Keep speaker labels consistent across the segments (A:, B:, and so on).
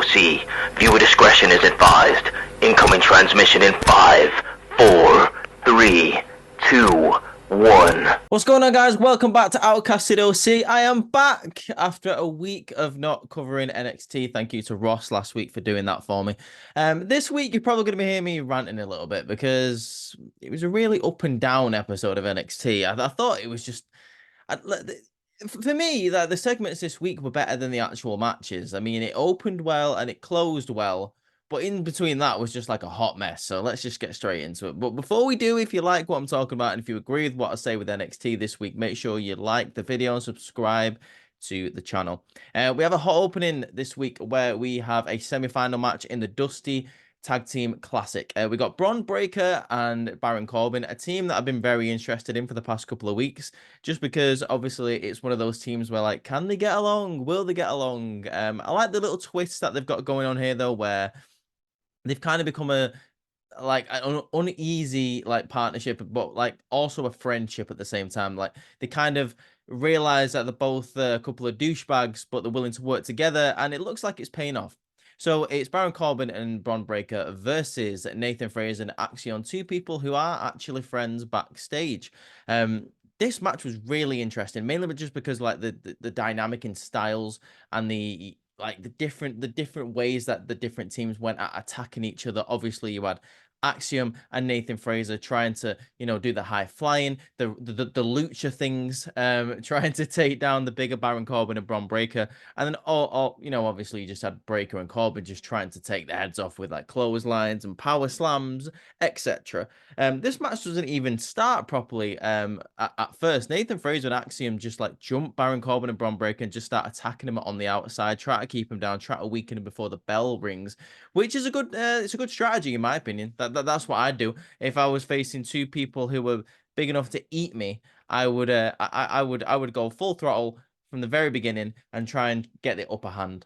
A: OC. Viewer discretion is advised. Incoming transmission in 5, 4, 3, 2, 1.
B: What's going on, guys? Welcome back to Outcasted OC. I am back after a week of not covering NXT. Thank you to Ross last week for doing that for me. This week, you're probably going to be hearing me ranting a little bit because it was a really up and down episode of NXT. I thought it was just... For me, the segments this week were better than the actual matches. I mean, it opened well and it closed well, but in between that was just like a hot mess. So let's just get straight into it. But before we do, if you like what I'm talking about and if you agree with what I say with NXT this week, make sure you like the video and subscribe to the channel. We have a hot opening this week where we have a semi-final match in the Dusty Tag Team Classic. We got Bron Breakker and Baron Corbin, a team that I've been very interested in for the past couple of weeks, just because obviously it's one of those teams where, like, can they get along? Will they get along? I like the little twists that they've got going on here, though, where they've kind of become an uneasy like partnership, but like also a friendship at the same time. Like they kind of realize that they're both a couple of douchebags, but they're willing to work together, and it looks like it's paying off. So it's Baron Corbin and Bron Breakker versus Nathan Frazer and Axiom, two people who are actually friends backstage. This match was really interesting, mainly just because like the dynamic in styles and the different ways that the different teams went at attacking each other. Obviously, you had Axiom and Nathan Frazer trying to, do the high flying, the lucha things, trying to take down the bigger Baron Corbin and Bron Breakker. And then obviously you just had Breakker and Corbin just trying to take their heads off with like clotheslines and power slams, etc. This match doesn't even start properly. At first, Nathan Frazer and Axiom just like jump Baron Corbin and Bron Breakker and just start attacking him on the outside, try to keep him down, try to weaken him before the bell rings, which is a good strategy in my opinion. That's what I'd do if I was facing two people who were big enough to eat me. I would go full throttle from the very beginning and try and get the upper hand.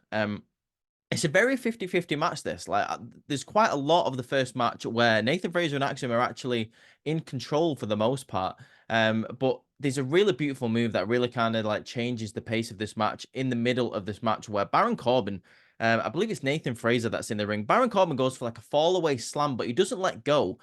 B: It's a very 50-50 match, this. Like, there's quite a lot of the first match where Nathan Frazer and Axiom are actually in control for the most part. But there's a really beautiful move that really kind of like changes the pace of this match in the middle of this match where Baron Corbin, I believe it's Nathan Frazer that's in the ring. Baron Corbin goes for like a fall away slam, but he doesn't let go.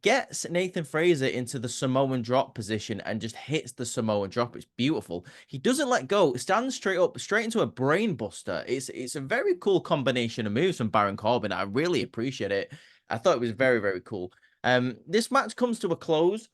B: Gets Nathan Frazer into the Samoan drop position and just hits the Samoan drop. It's beautiful. He doesn't let go. Stands straight up, straight into a brain buster. It's a very cool combination of moves from Baron Corbin. I really appreciate it. I thought it was very, very cool. This match comes to a close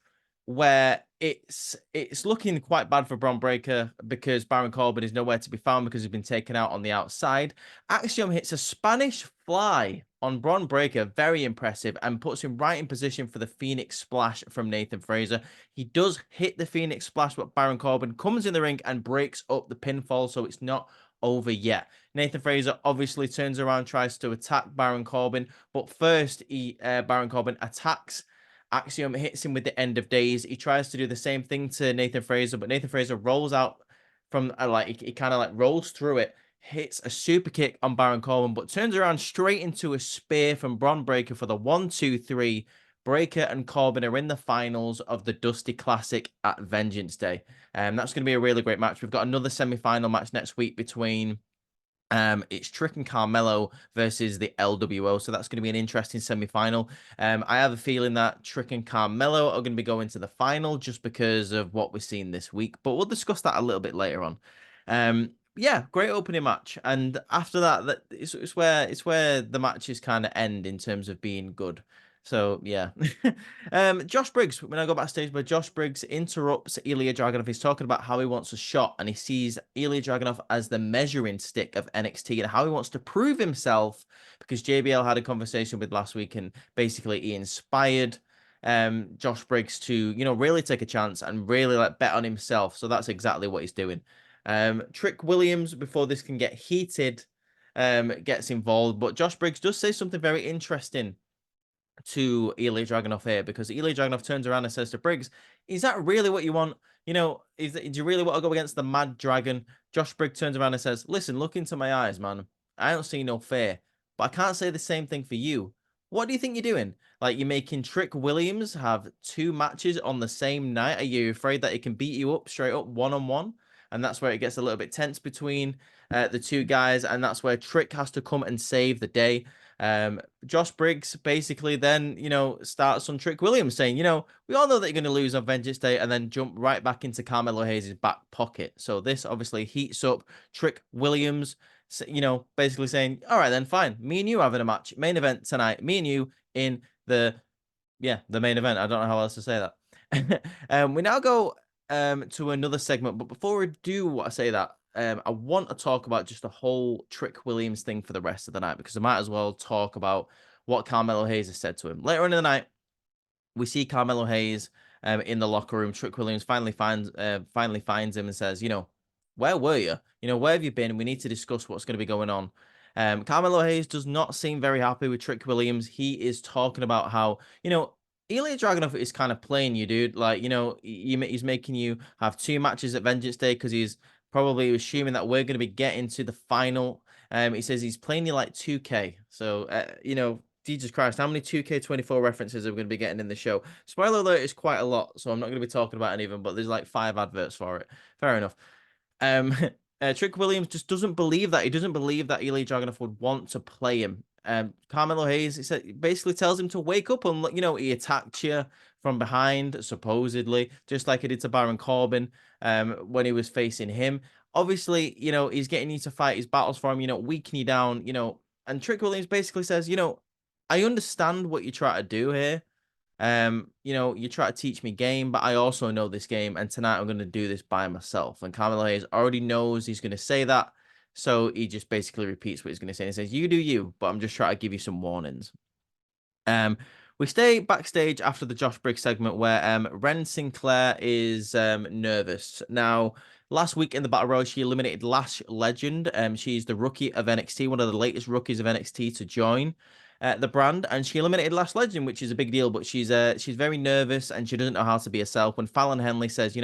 B: where it's looking quite bad for Bron Breakker because Baron Corbin is nowhere to be found because he's been taken out on the outside. Axiom hits a Spanish fly on Bron Breakker, very impressive, and puts him right in position for the Phoenix Splash from Nathan Frazer. He does hit the Phoenix Splash, but Baron Corbin comes in the ring and breaks up the pinfall, so it's not over yet. Nathan Frazer obviously turns around, tries to attack Baron Corbin, but first Baron Corbin attacks Axiom, hits him with the end of days. He tries to do the same thing to Nathan Frazer, but Nathan Frazer rolls out from he kind of like rolls through it, hits a super kick on Baron Corbin, but turns around straight into a spear from Bron Breakker for the 1-2-3. Breakker and Corbin are in the finals of the Dusty Classic at Vengeance Day. That's going to be a really great match. We've got another semi-final match next week between it's Trick and Carmelo versus the LWO, so that's going to be an interesting semi-final. I have a feeling that Trick and Carmelo are going to be going to the final just because of what we've seen this week, but we'll discuss that a little bit later on. Yeah, great opening match, and after that, it's where the matches kind of end in terms of being good. So yeah, Josh Briggs. When I go backstage, where Josh Briggs interrupts Ilya Dragunov, he's talking about how he wants a shot, and he sees Ilya Dragunov as the measuring stick of NXT, and how he wants to prove himself. Because JBL had a conversation with last week, and basically he inspired Josh Briggs to really take a chance and really like bet on himself. So that's exactly what he's doing. Trick Williams, before this can get heated, gets involved, but Josh Briggs does say something very interesting to Ilya Dragunov here, because Ilya Dragunov turns around and says to Briggs, is that really what you want? Do you really want to go against the Mad Dragon? Josh Briggs turns around and says, listen, look into my eyes, man. I don't see no fear, but I can't say the same thing for you. What do you think you're doing? Like, you're making Trick Williams have 2 matches on the same night? Are you afraid that he can beat you up straight up one-on-one? and that's where it gets a little bit tense between the two guys, and that's where Trick has to come and save the day. Josh Briggs basically then, starts on Trick Williams saying, we all know that you're going to lose on Vengeance Day, and then jump right back into Carmelo Hayes' back pocket. So this obviously heats up Trick Williams, basically saying, all right, then fine. Me and you having a match, main event tonight. Me and you in the main event. I don't know how else to say that. We now go to another segment, but before we do I say that, I want to talk about just the whole Trick Williams thing for the rest of the night, because I might as well talk about what Carmelo Hayes has said to him. Later on in the night, we see Carmelo Hayes in the locker room. Trick Williams finally finds him and says, where were you? Where have you been? We need to discuss what's going to be going on. Carmelo Hayes does not seem very happy with Trick Williams. He is talking about how, Ilya Dragunov is kind of playing you, dude. Like, he's making you have 2 matches at Vengeance Day because he's probably assuming that we're going to be getting to the final. He says he's playing you like 2K. So, Jesus Christ, how many 2K24 references are we going to be getting in the show? Spoiler alert, it's quite a lot, so I'm not going to be talking about any of them, but there's like 5 adverts for it. Fair enough. Trick Williams just doesn't believe that. He doesn't believe that Ilya Dragunov would want to play him. Carmelo Hayes, he basically tells him to wake up and, he attacked you from behind, supposedly, just like he did to Baron Corbin when he was facing him. Obviously, he's getting you to fight his battles for him, weaken you down, and Trick Williams basically says, I understand what you try to do here. You try to teach me game, but I also know this game, and tonight I'm going to do this by myself. And Carmelo Hayes already knows he's going to say that, so he just basically repeats what he's going to say. He says, you do you, but I'm just trying to give you some warnings. We stay backstage after the Josh Briggs segment where Ren Sinclair is nervous. Now, last week in the Battle Royal, she eliminated Lash Legend. She's the rookie of NXT, one of the latest rookies of NXT to join the brand, and she eliminated Lash Legend, which is a big deal, but she's very nervous and she doesn't know how to be herself. When Fallon Henley says,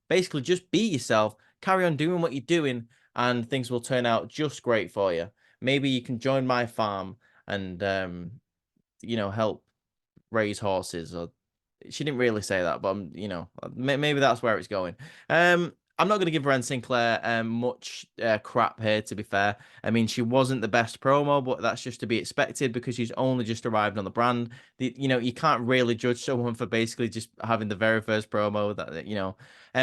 B: basically just be yourself, carry on doing what you're doing, and things will turn out just great for you. Maybe you can join my farm and help raise horses. Or she didn't really say that, but maybe that's where it's going. I'm not going to give Ren Sinclair much crap here, to be fair. I mean, she wasn't the best promo, but that's just to be expected because she's only just arrived on the brand. You can't really judge someone for basically just having the very first promo that.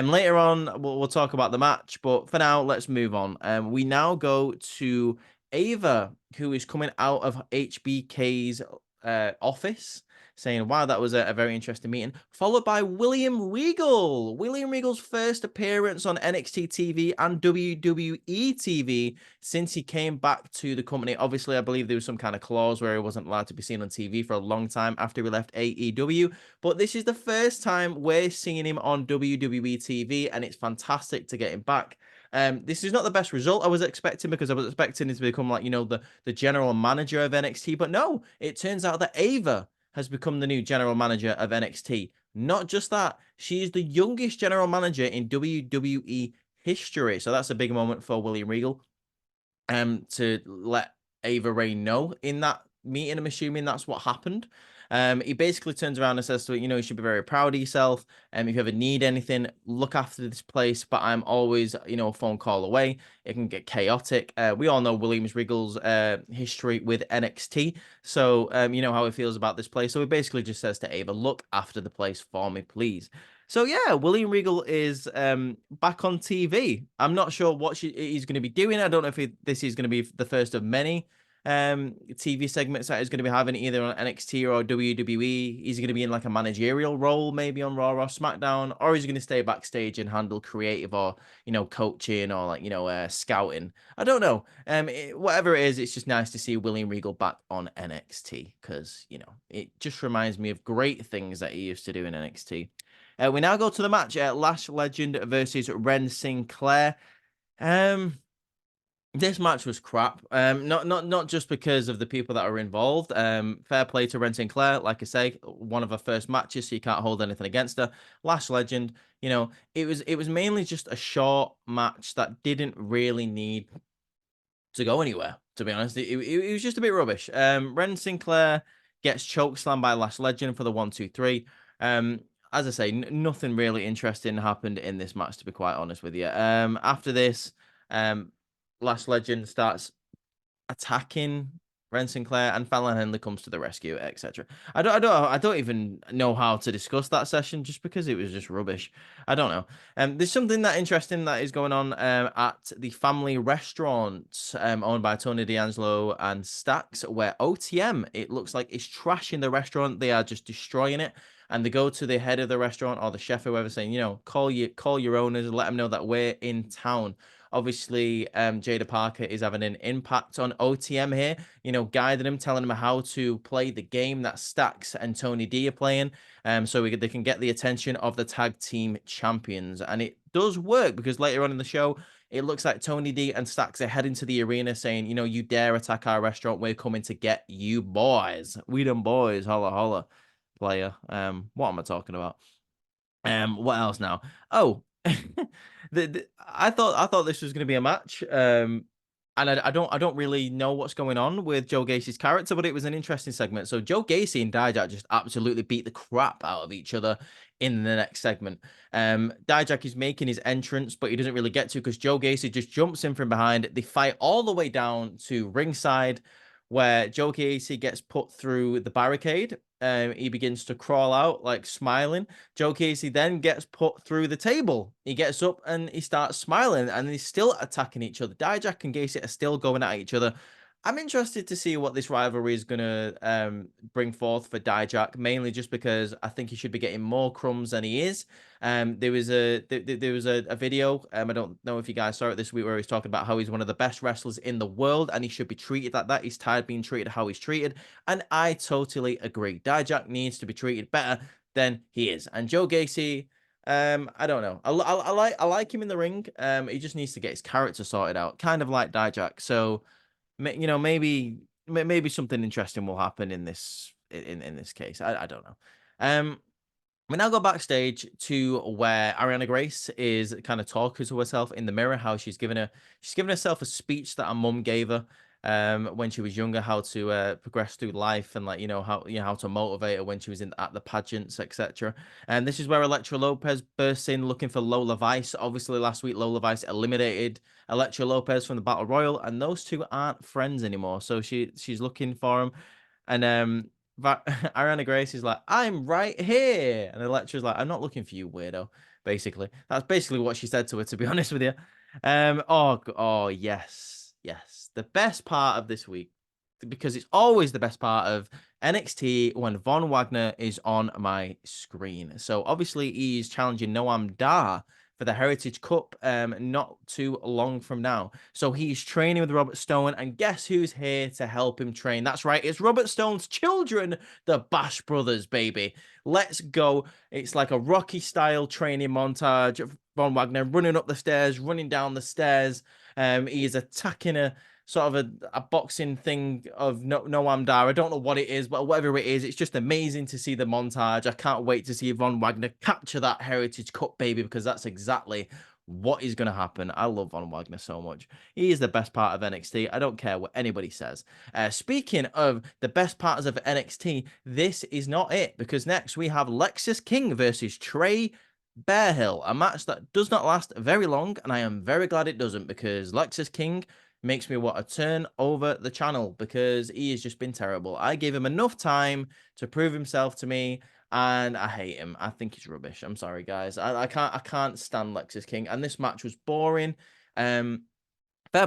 B: Later on, we'll talk about the match, but for now, let's move on. We now go to Ava, who is coming out of HBK's office, saying, wow, that was a very interesting meeting, followed by William Regal. William Regal's first appearance on NXT TV and WWE TV since he came back to the company. Obviously, I believe there was some kind of clause where he wasn't allowed to be seen on TV for a long time after he left AEW, but this is the first time we're seeing him on WWE TV, and it's fantastic to get him back. This is not the best result I was expecting, because I was expecting him to become like, the general manager of NXT, but no, it turns out that Ava has become the new general manager of NXT. Not just that, she is the youngest general manager in WWE history. So that's a big moment for William Regal to let Ava Ray know in that meeting. I'm assuming that's what happened. He basically turns around and says to her, you should be very proud of yourself. If you ever need anything, look after this place, but I'm always, a phone call away. It can get chaotic. We all know Williams Regal's history with NXT. So, how he feels about this place. So he basically just says to Ava, look after the place for me, please. So yeah, William Regal is back on TV. I'm not sure what he's going to be doing. I don't know if this is going to be the first of many TV segments that he's going to be having either on NXT or WWE. He's going to be in like a managerial role, maybe on Raw or SmackDown, or he's going to stay backstage and handle creative or coaching or like scouting. I don't know. Whatever it is, it's just nice to see William Regal back on NXT because it just reminds me of great things that he used to do in NXT. We now go to the match, Lash Legend versus Ren Sinclair. This match was crap. Not just because of the people that are involved. Fair play to Ren Sinclair. Like I say, one of her first matches, so you can't hold anything against her. Lash Legend, it was mainly just a short match that didn't really need to go anywhere, to be honest. It was just a bit rubbish. Ren Sinclair gets chokeslammed by Lash Legend for the 1, 2, 3. as I say, nothing really interesting happened in this match, to be quite honest with you. After this, Last Legend starts attacking Ren Sinclair, and Fallon Henley comes to the rescue, etc. I don't even know how to discuss that session just because it was just rubbish. I don't know. There's something that interesting that is going on at the family restaurant owned by Tony D'Angelo and Stax, where OTM, it looks like, is trashing the restaurant. They are just destroying it. And they go to the head of the restaurant or the chef or whoever, saying, you know, call your owners and let them know that we're in town. Obviously, Jada Parker is having an impact on OTM here, you know, guiding them, telling them how to play the game that Stax and Tony D are playing, so they can get the attention of the tag team champions. And it does work because later on in the show, it looks like Tony D and Stax are heading to the arena saying, you know, you dare attack our restaurant, we're coming to get you boys. We them boys, holla holla, player. What am I talking about? What else now? Oh, I thought this was going to be a match. And I don't really know what's going on with Joe Gacy's character, but it was an interesting segment. So Joe Gacy and Dijak just absolutely beat the crap out of each other in the next segment. Dijak is making his entrance, but he doesn't really get to because Joe Gacy just jumps in from behind. They fight all the way down to ringside, where Joe Gacy gets put through the barricade. He begins to crawl out, like smiling. Joe Casey then gets put through the table. He gets up and he starts smiling, and he's still attacking each other. Dijak and Gacy are still going at each other. I'm interested to see what this rivalry is going to bring forth for Dijak, mainly just because I think he should be getting more crumbs than he is. There was a video, I don't know if you guys saw it this week, where he's talking about how he's one of the best wrestlers in the world and he should be treated like that. He's tired being treated how he's treated, and I totally agree. Dijak needs to be treated better than he is. And Joe Gacy, I don't know. I like him in the ring. He just needs to get his character sorted out, kind of like Dijak. So, you know, maybe something interesting will happen in this this case. I don't know. We now go backstage to where Ariana Grace is kind of talking to herself in the mirror, how she's given herself a speech that her mum gave her when she was younger, how to progress through life, and, like, you know, how to motivate her when she was at the pageants, etc. And this is where Elektra Lopez bursts in looking for Lola Vice. Obviously, last week Lola Vice eliminated Elektra Lopez from the Battle Royal, and those two aren't friends anymore. So she's looking for him, and Ariana Grace is like, I'm right here. And Electra's like, I'm not looking for you, weirdo. Basically. That's basically what she said to her, to be honest with you. Oh, yes. Yes. The best part of this week, because it's always the best part of NXT when Von Wagner is on my screen. So obviously he's challenging Noam Dar for the Heritage Cup not too long from now. So he's training with Robert Stone, and guess who's here to help him train? That's right, it's Robert Stone's children, the Bash Brothers, baby. Let's go. It's like a Rocky-style training montage of Von Wagner running up the stairs, running down the stairs. He is attacking a sort of a boxing thing of Noam Dar. I don't know what it is, but whatever it is, it's just amazing to see the montage. I can't wait to see Von Wagner capture that Heritage Cup, baby, because that's exactly what is going to happen. I love Von Wagner so much. He is the best part of NXT. I don't care what anybody says. Speaking of the best parts of NXT, this is not it, because next we have Lexis King versus Trey Bearhill, a match that does not last very long, and I am very glad it doesn't, because Lexis King makes me want to turn over the channel because he has just been terrible. I gave him enough time to prove himself to me, and I hate him. I think he's rubbish. I'm sorry, guys. I can't stand Lexis King, and this match was boring. Fair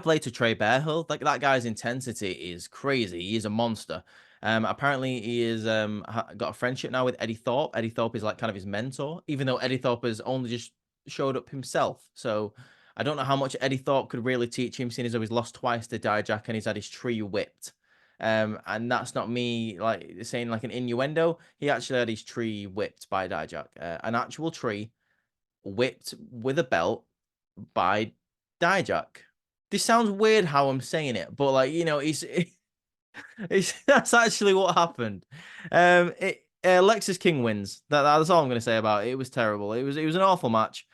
B: play to Trey Bearhill. Like, that guy's intensity is crazy. He is a monster. Apparently he is got a friendship now with Eddie Thorpe. Eddie Thorpe is like kind of his mentor, even though Eddie Thorpe has only just showed up himself. So I don't know how much Eddie Thorpe could really teach him, seeing as though he's lost twice to Dijak and he's had his tree whipped. And that's not me like saying like an innuendo. He actually had his tree whipped by Dijak. An actual tree whipped with a belt by Dijak. This sounds weird how I'm saying it, but, like, you know, that's actually what happened. Lexis King wins. That's all I'm going to say about it. It was terrible. It was an awful match.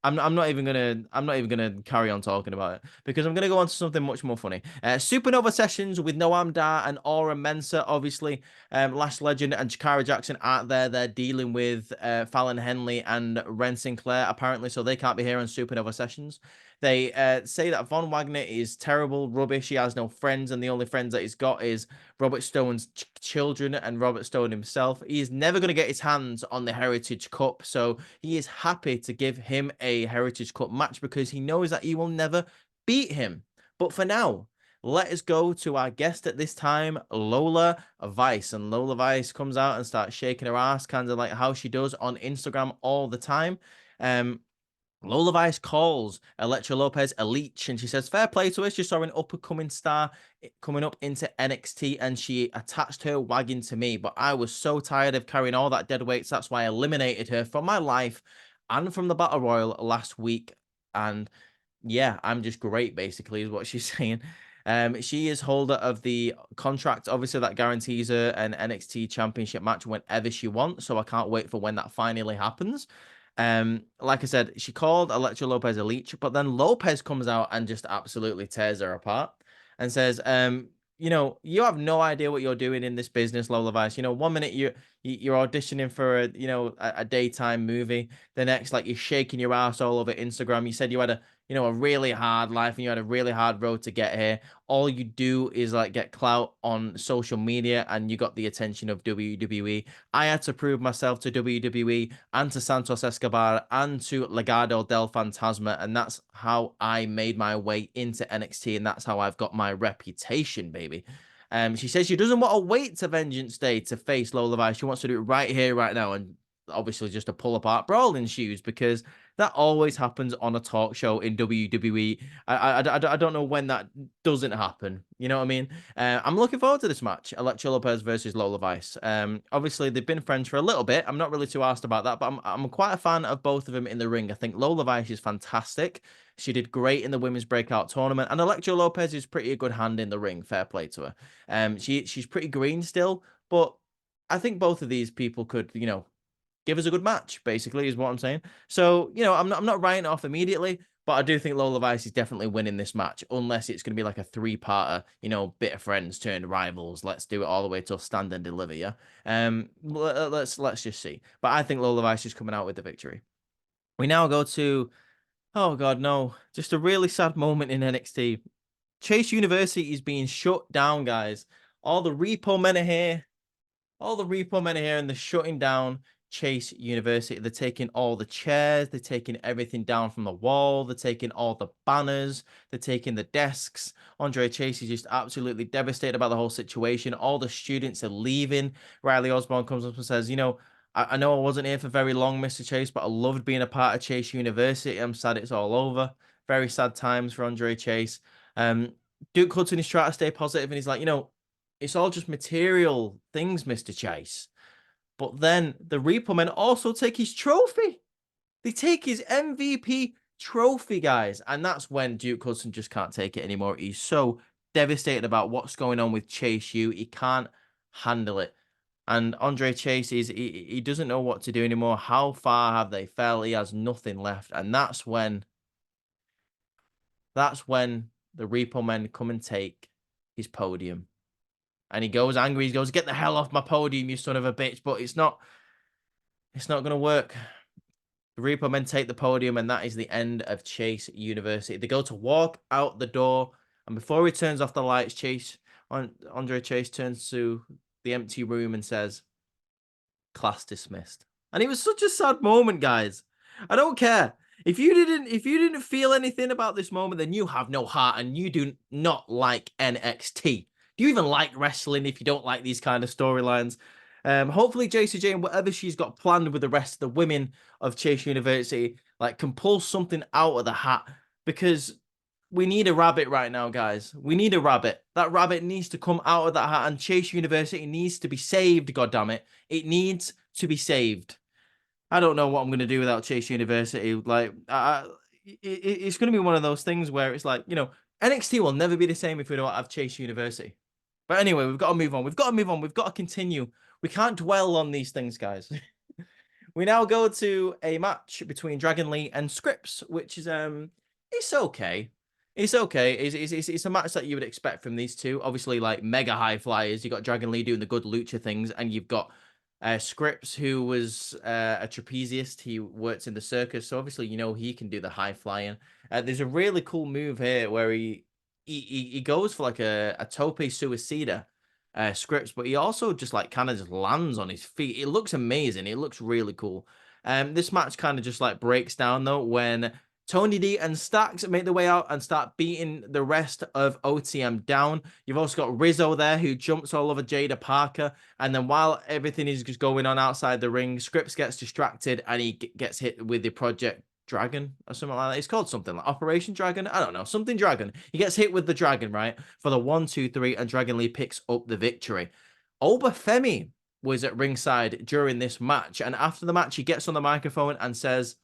B: I'm not even gonna carry on talking about it because I'm gonna go on to something much more funny. Supernova sessions with Noam Dar and Aura Mensa, obviously. Lash Legend and Jakara Jackson aren't there. They're dealing with Fallon Henley and Ren Sinclair apparently, so they can't be here on Supernova sessions. They say that Von Wagner is terrible, rubbish. He has no friends, and the only friends that he's got is Robert Stone's children and Robert Stone himself. He is never going to get his hands on the Heritage Cup, so he is happy to give him a Heritage Cup match because he knows that he will never beat him. But for now, let us go to our guest at this time, Lola Vice. And Lola Vice comes out and starts shaking her ass, kind of like how she does on Instagram all the time. Lola Vice calls Elektra Lopez a leech, and she says, fair play to her. She saw an up-and-coming star coming up into NXT, and she attached her wagon to me. But I was so tired of carrying all that dead weights. That's why I eliminated her from my life and from the Battle Royal last week. And yeah, I'm just great, basically, is what she's saying. She is holder of the contract, obviously, that guarantees her an NXT championship match whenever she wants. So I can't wait for when that finally happens. Like I said, she called Elektra Lopez a leech, but then Lopez comes out and just absolutely tears her apart and says, you know, you have no idea what you're doing in this business, Lola Vice. You know, one minute you're auditioning for a daytime movie, the next like you're shaking your ass all over Instagram. You said you had a really hard life and you had a really hard road to get here. All you do is like get clout on social media and you got the attention of WWE. I had to prove myself to WWE and to Santos Escobar and to Legado del Fantasma, and that's how I made my way into NXT, and that's how I've got my reputation, baby. She says she doesn't want to wait to Vengeance Day to face Lola Vice. She wants to do it right here, right now, and obviously just to pull apart Brawling Shoes because that always happens on a talk show in WWE. I don't know when that doesn't happen. You know what I mean? I'm looking forward to this match, Elektra Lopez versus Lola Vice. Obviously, they've been friends for a little bit. I'm not really too asked about that, but I'm quite a fan of both of them in the ring. I think Lola Vice is fantastic. She did great in the women's breakout tournament, and Elektra Lopez is pretty a good hand in the ring. Fair play to her. She's pretty green still, but I think both of these people could, give us a good match, basically, is what I'm saying. So, I'm not writing it off immediately, but I do think Lola Vice is definitely winning this match, unless it's going to be like a three-parter, bitter friends turned rivals. Let's do it all the way till stand and deliver, yeah? Let's just see. But I think Lola Vice is coming out with the victory. We now go to, oh God, no, just a really sad moment in NXT. Chase University is being shut down, guys. All the repo men are here. And they're shutting down Chase University. They're taking all the chairs. They're taking everything down from the wall. They're taking all the banners. They're taking the desks. Andre Chase is just absolutely devastated about the whole situation. All the students are leaving. Riley Osborne comes up and says, I know I wasn't here for very long, Mr. Chase, but I loved being a part of Chase University. I'm sad it's all over. Very sad times for Andre Chase. Duke Hudson is trying to stay positive, and he's like, it's all just material things, Mr. Chase. But then the Repo Men also take his trophy. They take his MVP trophy, guys. And that's when Duke Hudson just can't take it anymore. He's so devastated about what's going on with Chase U. He can't handle it. And Andre Chase, he doesn't know what to do anymore. How far have they fell? He has nothing left. And that's when the Repo Men come and take his podium. And he goes angry. He goes, get the hell off my podium, you son of a bitch. But it's not going to work. The Repo Men take the podium, and that is the end of Chase University. They go to walk out the door, and before he turns off the lights, Andre Chase turns to the empty room and says, class dismissed. And it was such a sad moment, guys. I don't care. If you didn't feel anything about this moment, then you have no heart and you do not like NXT. Do you even like wrestling if you don't like these kind of storylines? Hopefully Jacy Jane, whatever she's got planned with the rest of the women of Chase University, can pull something out of the hat, because we need a rabbit right now, guys. We need a rabbit. That rabbit needs to come out of that hat, and Chase University needs to be saved, goddammit. It needs to be saved. I don't know what I'm going to do without Chase University. It's going to be one of those things where it's like, NXT will never be the same if we don't have Chase University. But anyway, we've got to move on. We've got to continue. We can't dwell on these things, guys. We now go to a match between Dragon Lee and Scripps, which is it's okay. It's okay. It's a match that you would expect from these two. Obviously, like mega high flyers. You got Dragon Lee doing the good lucha things, and you've got Scripps, who was a trapeziist. He works in the circus, so obviously you know he can do the high flying. There's a really cool move here where he goes for like a tope suicida, Scripts, but he also just like kind of just lands on his feet. It looks amazing. It looks really cool. This match kind of just like breaks down though when Tony D and Stacks make their way out and start beating the rest of OTM down. You've also got Rizzo there who jumps all over Jada Parker. And then while everything is just going on outside the ring, Scripps gets distracted and he gets hit with the Project Dragon or something like that. It's called something like Operation Dragon. I don't know. Something Dragon. He gets hit with the Dragon, right? For the 1-2-3, and Dragon Lee picks up the victory. Obafemi was at ringside during this match. And after the match, he gets on the microphone and says,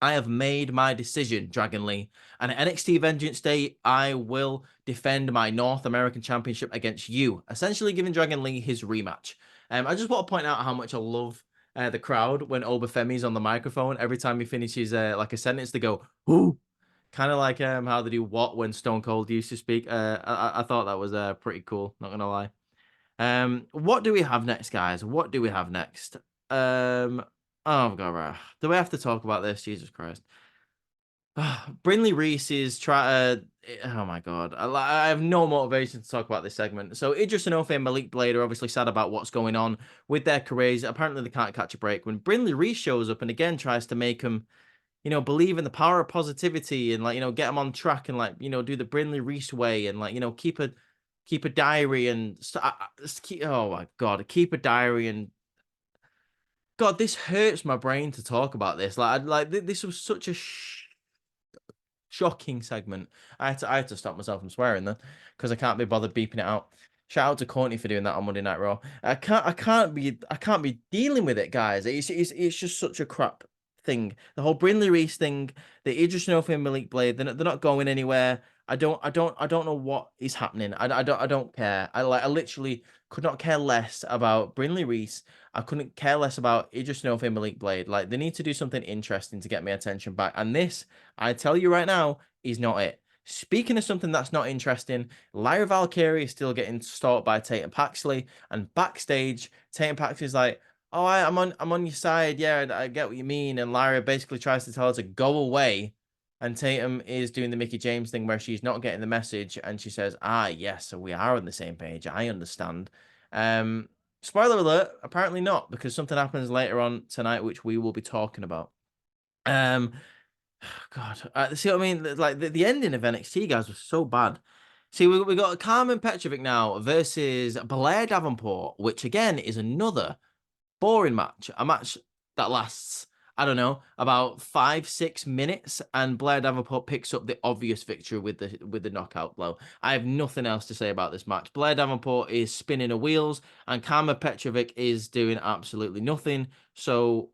B: I have made my decision, Dragon Lee. And at NXT Vengeance Day, I will defend my North American Championship against you, essentially giving Dragon Lee his rematch. I just want to point out how much I love the crowd when Obafemi's on the microphone. Every time he finishes like a sentence, they go, ooh. Kind of like how they do what when Stone Cold used to speak. I thought that was pretty cool, not going to lie. What do we have next, guys? What do we have next? Oh god, do we have to talk about this? Jesus Christ. Brindley Reese is oh my god. I have no motivation to talk about this segment. So Idris Enofe and Malik Blade are obviously sad about what's going on with their careers. Apparently they can't catch a break. When Brindley Reese shows up and again tries to make them, you know, believe in the power of positivity and like, you know, get them on track and like, you know, do the Brindley Reese way and like, you know, keep a diary and oh my god, keep a diary and God, this hurts my brain to talk about this. This was such a shocking segment. I had to stop myself from swearing then because I can't be bothered beeping it out. Shout out to Courtney for doing that on Monday Night Raw. I can't be dealing with it, guys. It's just such a crap thing. The whole Brindley Reese thing, the Idris Enofe and Malik Blade, they're not going anywhere. I don't know what is happening. I don't care. I literally could not care less about Brindley Reese. I couldn't care less about Idris Enofe and Malik Blade. Like they need to do something interesting to get my attention back. And this, I tell you right now, is not it. Speaking of something that's not interesting, Lyra Valkyrie is still getting stalked by Tatum Paxley, and backstage, Tatum Paxley's like, "Oh, I'm on your side. Yeah, I get what you mean." And Lyra basically tries to tell her to go away, and Tatum is doing the Mickey James thing where she's not getting the message, and she says, "Ah, yes, so we are on the same page. I understand." Spoiler alert, apparently not, because something happens later on tonight, which we will be talking about. God, see what I mean? Like the ending of NXT, guys, was so bad. See, we got Carmen Petrovic now versus Blair Davenport, which again is another boring match. A match that lasts, I don't know, about 5-6 minutes, and Blair Davenport picks up the obvious victory with the knockout blow. I have nothing else to say about this match. Blair Davenport is spinning her wheels, and Carmen Petrovic is doing absolutely nothing. So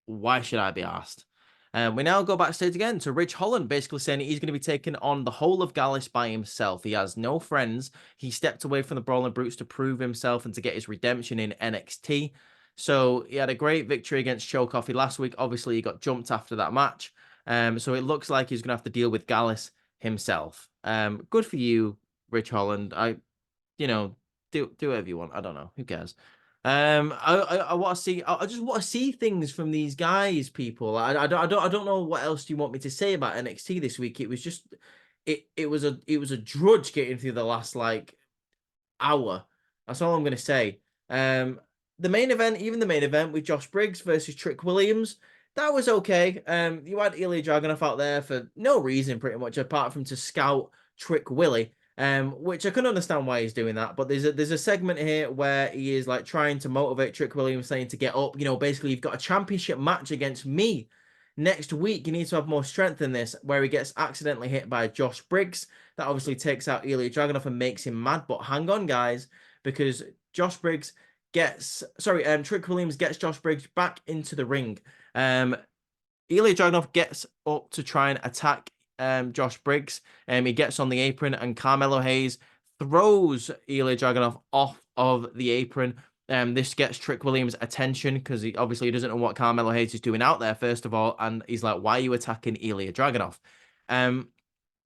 B: why should I be asked? We now go backstage again to Ridge Holland, basically saying he's going to be taking on the whole of Gallus by himself. He has no friends. He stepped away from the Brawling Brutes to prove himself and to get his redemption in NXT. So he had a great victory against Show Coffee last week. Obviously, he got jumped after that match. So it looks like he's going to have to deal with Gallus himself. Good for you, Ridge Holland. Do whatever you want. I don't know. Who cares? I want to see. I just want to see things from these guys, people. I don't know what else do you want me to say about NXT this week. It was just, it was a drudge getting through the last like hour. That's all I'm gonna say. The main event, even the main event with Josh Briggs versus Trick Williams, that was okay. You had Ilya Dragunov out there for no reason, pretty much, apart from to scout Trick Willie. Which I can understand why he's doing that, but there's a segment here where he is like trying to motivate Trick Williams, saying to get up. You know, basically you've got a championship match against me next week. You need to have more strength than this. Where he gets accidentally hit by Josh Briggs, that obviously takes out Ilya Dragunov and makes him mad. But hang on, guys, because Trick Williams gets Josh Briggs back into the ring. Ilya Dragunov gets up to try and attack Josh Briggs. He gets on the apron and Carmelo Hayes throws Ilya Dragunov off of the apron. This gets Trick Williams' attention because he obviously doesn't know what Carmelo Hayes is doing out there, first of all, and he's like, "Why are you attacking Ilya Dragunov?"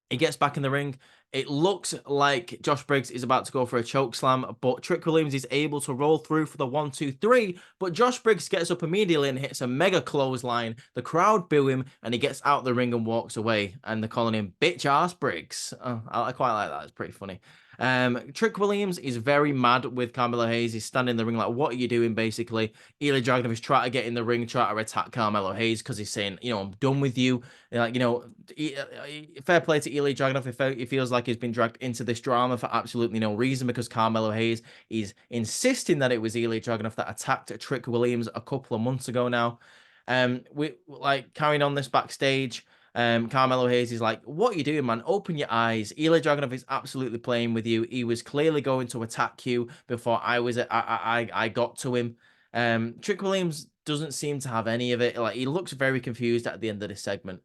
B: He gets back in the ring. It looks like Josh Briggs is about to go for a choke slam, but Trick Williams is able to roll through for the 1-2-3. But Josh Briggs gets up immediately and hits a mega clothesline. The crowd boo him, and he gets out the ring and walks away. And they're calling him bitch ass Briggs. Oh, I quite like that. It's pretty funny. Trick Williams is very mad with Carmelo Hayes. He's standing in the ring like, "What are you doing?" Basically, Ilya Dragunov is trying to get in the ring, try to attack Carmelo Hayes because he's saying, "I'm done with you." Like, fair play to Ilya Dragunov. He feels like he's been dragged into this drama for absolutely no reason because Carmelo Hayes is insisting that it was Ilya Dragunov that attacked Trick Williams a couple of months ago now. We like carrying on this backstage. Carmelo Hayes is like, "What are you doing, man? Open your eyes." Ilya Dragunov is absolutely playing with you. He was clearly going to attack you before I got to him. Trick Williams doesn't seem to have any of it. Like, he looks very confused at the end of this segment.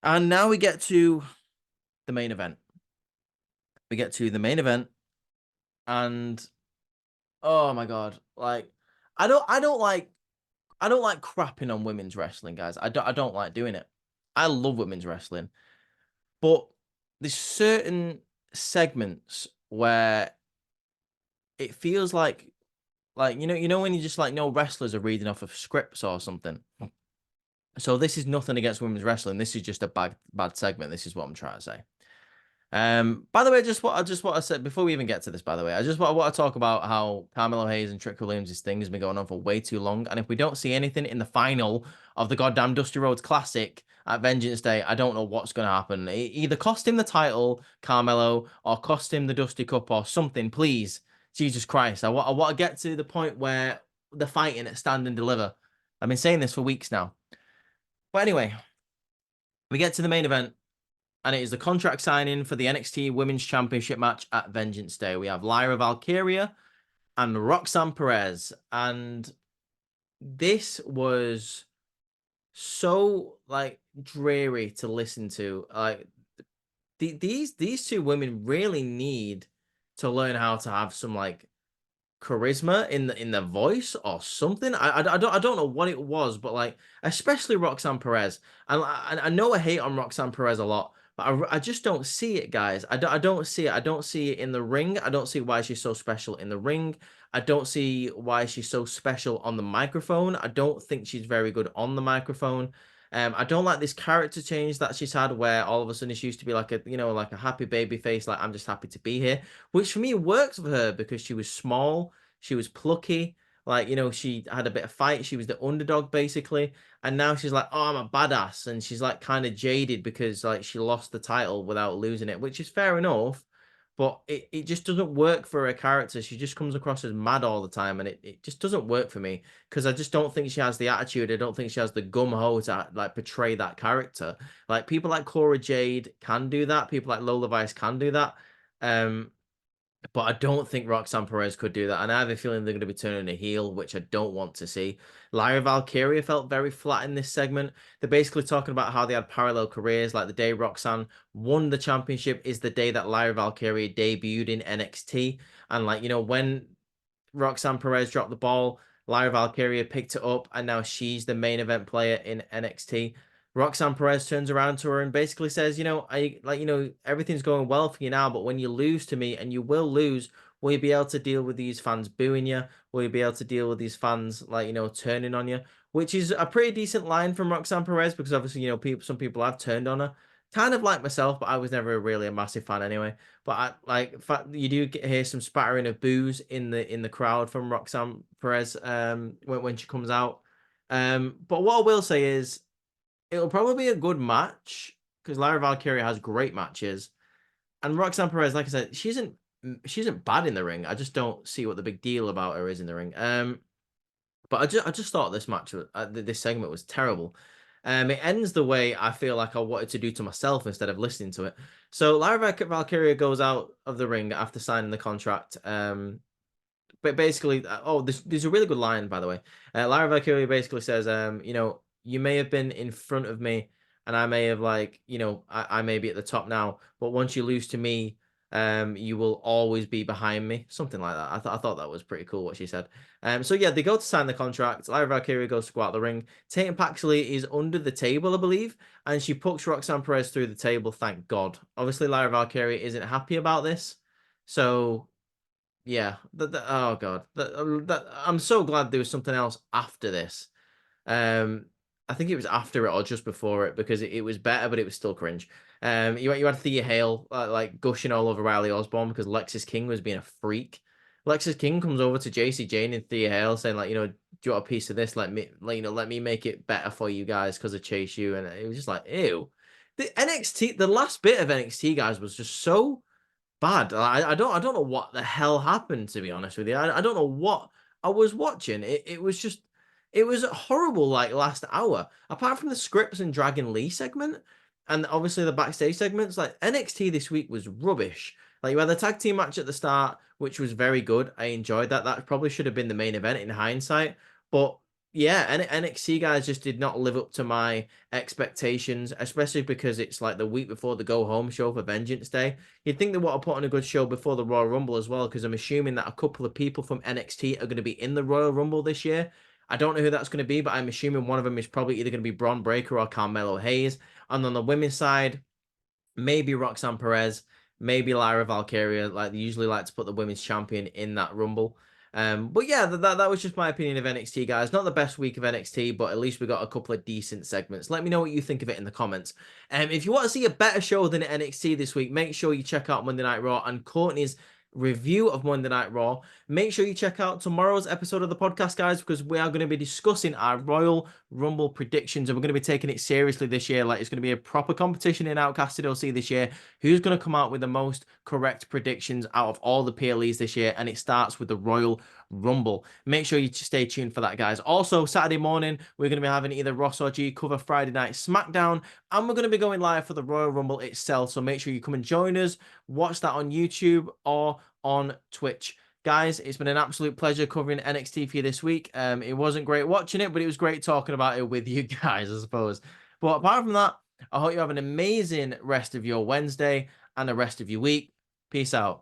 B: And now we get to the main event. And oh my god, like I don't like crapping on women's wrestling, guys. I don't like doing it. I love women's wrestling, but there's certain segments where it feels like when you just like no wrestlers are reading off of scripts or something. So this is nothing against women's wrestling. This is just a bad segment. This is what I'm trying to say. By the way, just what I said before we even get to this, by the way, I want to talk about how Carmelo Hayes and Trick Williams' thing has been going on for way too long. And if we don't see anything in the final of the goddamn Dusty Rhodes Classic at Vengeance Day, I don't know what's going to happen. Either cost him the title, Carmelo, or cost him the Dusty Cup or something, please. Jesus Christ. I want to get to the point where they're fighting at Stand and Deliver. I've been saying this for weeks now. But anyway, we get to the main event, and it is the contract signing for the NXT Women's Championship match at Vengeance Day. We have Lyra Valkyria and Roxanne Perez, and this was so like dreary to listen to. Like these two women really need to learn how to have some like charisma in the voice or something. I don't know what it was, but like especially Roxanne Perez. And I know I hate on Roxanne Perez a lot, but I just don't see it, guys. I don't see it. I don't see it in the ring. I don't see why she's so special in the ring. I don't see why she's so special on the microphone. I don't think she's very good on the microphone. I don't like this character change that she's had, where all of a sudden she used to be like like a happy baby face, like I'm just happy to be here, which for me works for her because she was small, she was plucky, like she had a bit of fight, she was the underdog basically, and now she's like, "Oh, I'm a badass," and she's like kind of jaded because like she lost the title without losing it, which is fair enough. But it just doesn't work for her character. She just comes across as mad all the time, and it just doesn't work for me because I just don't think she has the attitude. I don't think she has the gum-ho to like portray that character. Like people like Cora Jade can do that. People like Lola Vice can do that. But I don't think Roxanne Perez could do that. And I have a feeling they're going to be turning a heel, which I don't want to see. Lyra Valkyria felt very flat in this segment. They're basically talking about how they had parallel careers. Like the day Roxanne won the championship is the day that Lyra Valkyria debuted in NXT. And like, when Roxanne Perez dropped the ball, Lyra Valkyria picked it up, and now she's the main event player in NXT. Roxanne Perez turns around to her and basically says, everything's going well for you now, but when you lose to me, and you will lose, will you be able to deal with these fans booing you? Will you be able to deal with these fans, turning on you? Which is a pretty decent line from Roxanne Perez because obviously, some people have turned on her. Kind of like myself, but I was never really a massive fan anyway. But you do hear some spattering of boos in the crowd from Roxanne Perez when she comes out. But what I will say is it'll probably be a good match because Lyra Valkyria has great matches, and Roxanne Perez, like I said, she isn't bad in the ring. I just don't see what the big deal about her is in the ring. But I just thought this match, this segment was terrible. It ends the way I feel like I wanted to do to myself instead of listening to it. So Lyra Valkyria goes out of the ring after signing the contract. But basically, there's a really good line, by the way. Lyra Valkyria basically says, you may have been in front of me, and I may have I may be at the top now, but once you lose to me, You will always be behind me. Something like that. I thought that was pretty cool what she said. So yeah, they go to sign the contract. Lyra Valkyria goes to go out the ring. Tatum Paxley is under the table, I believe, and she puts Roxanne Perez through the table. Thank God. Obviously, Lyra Valkyria isn't happy about this. So yeah, oh God, I'm so glad there was something else after this. I think it was after it or just before it because it was better, but it was still cringe. You had Thea Hale like gushing all over Riley Osborne because Lexis King was being a freak. Lexis King comes over to JC Jane and Thea Hale saying like, do you want a piece of this? Let me make it better for you guys because I chase you. And it was just like, ew. The last bit of NXT guys was just so bad. I don't know what the hell happened, to be honest with you. I don't know what I was watching. It was just it was horrible like last hour. Apart from the scripts and Dragon Lee segment and obviously the backstage segments, like NXT this week was rubbish. Like you had the tag team match at the start, which was very good. I enjoyed that. That probably should have been the main event in hindsight. But yeah, NXT guys just did not live up to my expectations, especially because it's like the week before the go home show for Vengeance Day. You'd think they would have put on a good show before the Royal Rumble as well, because I'm assuming that a couple of people from NXT are going to be in the Royal Rumble this year. I don't know who that's going to be, but I'm assuming one of them is probably either going to be Braun Breaker or Carmelo Hayes. And on the women's side, maybe Roxanne Perez, maybe Lyra Valkyria. Like they usually like to put the women's champion in that Rumble. But yeah, that was just my opinion of NXT, guys. Not the best week of NXT, but at least we got a couple of decent segments. Let me know what you think of it in the comments. If you want to see a better show than NXT this week, make sure you check out Monday Night Raw and Courtney's review of Monday Night Raw. Make sure you check out tomorrow's episode of the podcast, guys, because we are going to be discussing our Royal Rumble predictions, and we're going to be taking it seriously this year. Like it's going to be a proper competition in Outcasted OC this year. Who's going to come out with the most correct predictions out of all the PLEs this year? And it starts with the Royal Rumble. Make sure you stay tuned for that, guys. Also, Saturday morning, we're going to be having either Ross or G cover Friday Night SmackDown, and we're going to be going live for the Royal Rumble itself. So make sure you come and join us. Watch that on YouTube or on Twitch. Guys, it's been an absolute pleasure covering NXT for you this week. It wasn't great watching it, but it was great talking about it with you guys, I suppose. But apart from that, I hope you have an amazing rest of your Wednesday and the rest of your week. Peace out.